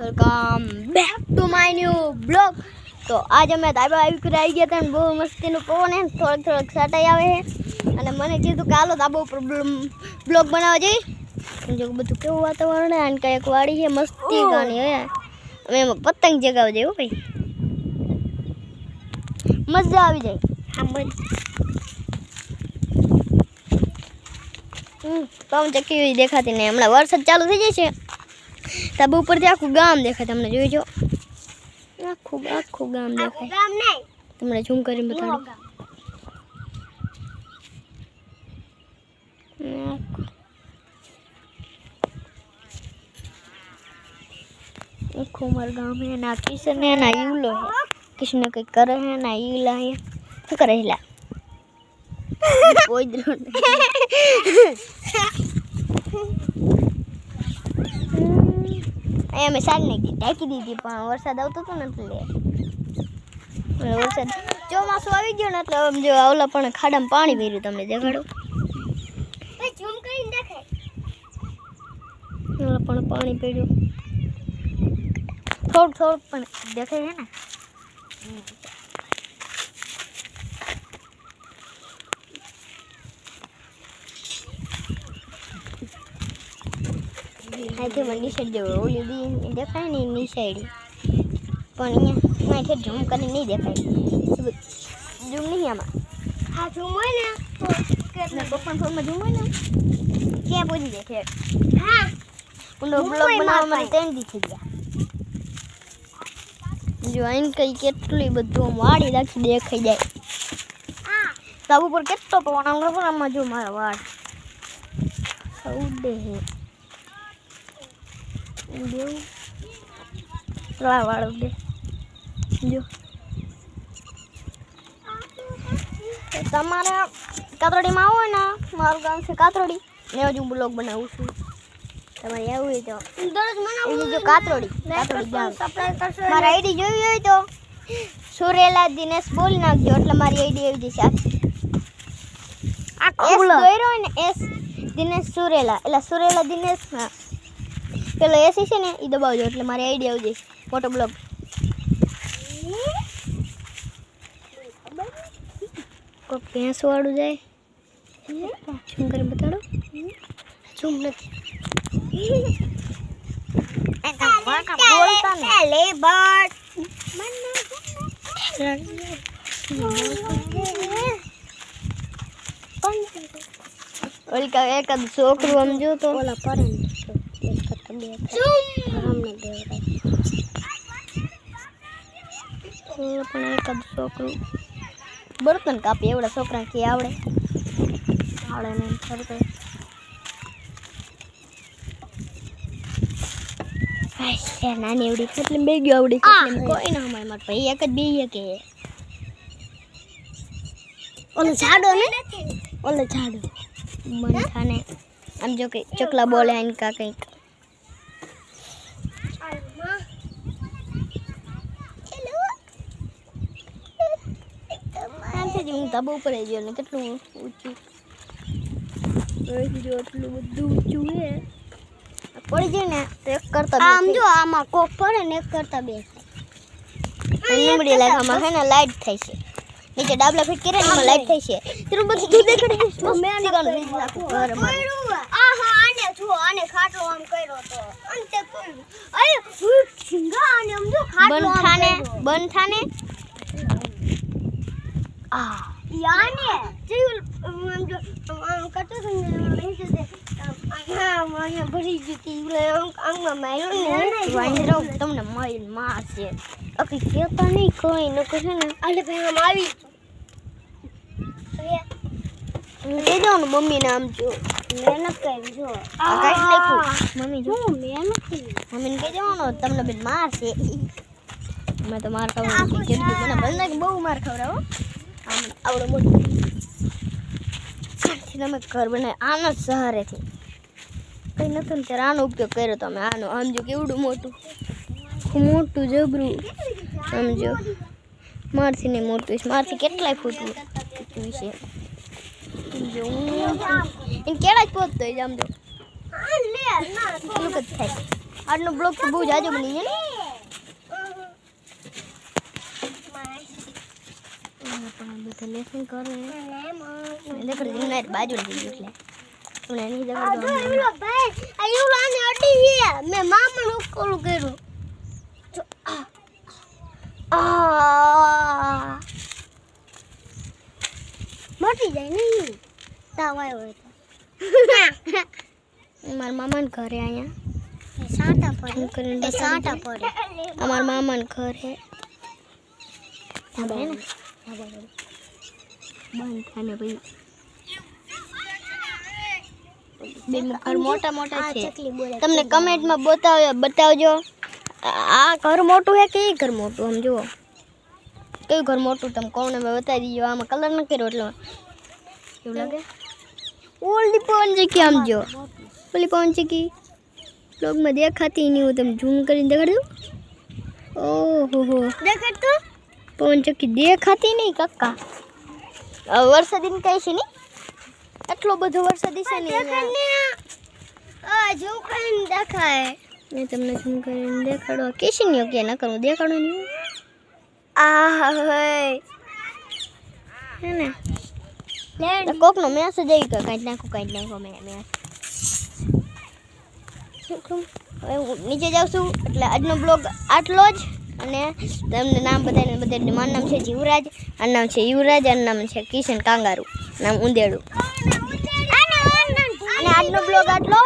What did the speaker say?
Welcome back to my new blog. તો આજ અમે ધાબા આવી ગયા હતા અને બહુ મસ્તીનું પવન હે, થોડોક સાટાઈ આવે છે અને મને કીધું કે હાલો ધાબા ઉપર બ્લોગ બનાવવા જઈ। જો બધું કેવું વાતાવરણ હે અને કાંઈક વાડી છે મસ્તી ગાની હે, અમે એમાં પતંગ જગાવવા જઈએ ભાઈ, મજા આવી જાય। પવન ચક્કી દેખાતી નહીં, હમણાં વરસાદ ચાલુ થઈ જાય છે। ધાબા ઉપરથી આખું ગામ દેખાય, તમને જોઈજો આખું ગામ દેખાય। તમને ઝૂમ કરીને બતાડું, આખું મારું ગામ હે। ના કિશન હે ના ઈવલો હે, કિશન કંઈક કરે હે ના ઈલા હે, શું કરે ઈલા પોઈદરો અમે સારી નાખી ઢાંકી દીધી, પણ વરસાદ આવતો હતો ને એટલે વરસાદ ચોમાસું આવી ગયો ને એટલે આમ જો આવલા પણ ખાડામાં પાણી ભર્યું, તમને દેખાડો ઝૂમ કરીને દેખાય, આવલા પણ પાણી પડ્યું, થોડું પણ દેખાય છે ને। અહીંથી મને નિશાળ જેવો ઓલી બી દેખાય ને નિશાળી, પણ અહીંયા અહીંથી ઝૂમ કરીને નહીં દેખાય, ઝૂમ નહીં આમાં, હા ઝૂમ હોય ને તો પપ્પાના ફોનમાં ઝૂમ હોય ને ક્યાં પહોંચી જાય છે। હા બ્લોગ બનાવવા માટે 3 દી થઈ ગયા। જો અહીં કઈ કેટલી બધું વાડી રાખી દેખાઈ જાય, ધાબા ઉપર કેટલો પવન આવે પણ આમાં જો મારા વાળ ઉડે હે, વાળ ઉડે જો। તમારે કાતરોડીમાં આવો ને, મારું ગામ છે કાતરોડી, ને હજુ બ્લોગ બનાવું છું, તમારે એવું હોય તો જો કાતરોડી ગામ મારા આઈડી જોઈ હોય તો સુરેલા દિનેશ બોલી નાખજો, એટલે મારી આઈડી આવી જશે આખી એસ દોયરો ને એસ દિનેશ સુરેલા, એટલે સુરેલા દિનેશ, હા પેલો એસ છે ને એ દબાવજો એટલે મારી આઈડી આવી જશે, મોટો બ્લોગ। કોઈ ભેંસ વાળું જાય, શું કરી બતાડો, શું નથી બોલતા ને ઓલી એકાદ છોકરું સમજો તો ઓલા પડે પણ એકાદ છોકરું બર્તન કાપી, એવડા છોકરા કે આવડે ને ખરું નાની એવડી એટલે બે ગયો આવડી કોઈ ના અમારે મારા ભાઈ એક જ બે કે ઓલો ઝાડો ને ઓલો ઝાડો મન થાને આમ જો કે ચકલા બોલે આનકા કંઈક હું ધાબા ઉપર આવી ગયો ને કેટલું ઊંચું જો, એટલું બધું ઊંચું હે, પડી જાય ને તો એક કરતા આમ જો આમાં કોક પડે ને એક કરતા બે નીમડી લાગવામાં હે ને લાઈટ થાય છે, નીચે ડાબલા ફિટ કરે ને એમાં લાઈટ થાય છે, તેરું બધું દૂધ દેખાડી દઈશ મેં આને ઘર માં આ હા આને જો આને ખાટલો આમ કર્યો તો અંતે કોઈ અરે સિંગા આને આમ જો ખાટલો બન થાને આ યાને જેલ આમ જો આમ કરતો તો ને હા મને ભરી જતી આંગમાં માર્યો ને વાંદરો તમને મારી મારશે, અકી કેતા નહીં કોઈ ન કહે ને આલે ભાઈ આમ આવી કહી દો ને મમ્મી નામ જો મહેનત કરી જો કાઈ નાખું મમ્મી જો મહેનત કરી મમ્મીને કહી દેવાનો તમને બેન મારશે, મેં તો માર ખાવાનું કીધું મને ભલે કે બહુ માર ખવડાવો આમ આવડો મોટો તમે ઘર બનાવે આના સહારેથી કંઈ નતું ને ત્યારે આનો ઉપયોગ કર્યો તમે, આનો આમ જો કેવડું મોટું જબરું સમજો, મારથી નહીં મોટું છે, મારથી કેટલાય ફૂટવું છે જો, એને કેળા જ પહોંચતો હોય આમ જો એટલું જ થાય। આજનો બ્લોગ તો બહુ જાજો બની ગયો ને પણ બધા લેસન કરે દેખો જીવનાર બાજુ લઈ ગયું એટલે મને નહીં દેખાડો ભાઈ આયુ લાને અડી છે મે મામા ઓલું કર્યું મોટી જાય નહીં તાવ આવ્યો હોય મારા મામાને ઘરે અહીંયા સાટા પડે સાટા પડે અમારા મામાને ઘર હે બંધ થાને ભાઈ બે ઘર મોટા મોટા છે તમને કમેન્ટમાં બતાવજો આ ઘર મોટું હે કે ઘર મોટું આમ જુઓ કયું ઘર મોટું તમે કોને બતાવી દીજો આમાં કલર ન કર્યો એટલે એવું લાગે ઓલી પવન ચીકી આમ જો ઓલી પવન ચીકી બ્લોગમાં દેખાતી નહીં હું તમે ઝૂમ કરીને દેખાડું ઓહો દેખાડતો પવન ચીકી દેખાતી નહીં કાકા વરસાદી કઈ છે નહીં એટલો બધો વરસાદી છે ને ઝૂમ કરીને દેખાય મેં તમને ઝૂમ કરીને દેખાડો કેસી નહીં કે ના કરું દેખાડો નહીં હે ને કોકનો મેસેજ આવી ગયો કાંઈ નાખો મેં હવે હું નીચે જાઉં છું એટલે આજનો બ્લોગ આટલો જ અને તમને નામ બધાને મારું નામ છે જીવરાજ આનું નામ છે યુવરાજ આનું નામ છે કિશન કાંગારુ નામ ઉંદેડું અને આજનો બ્લોગ આટલો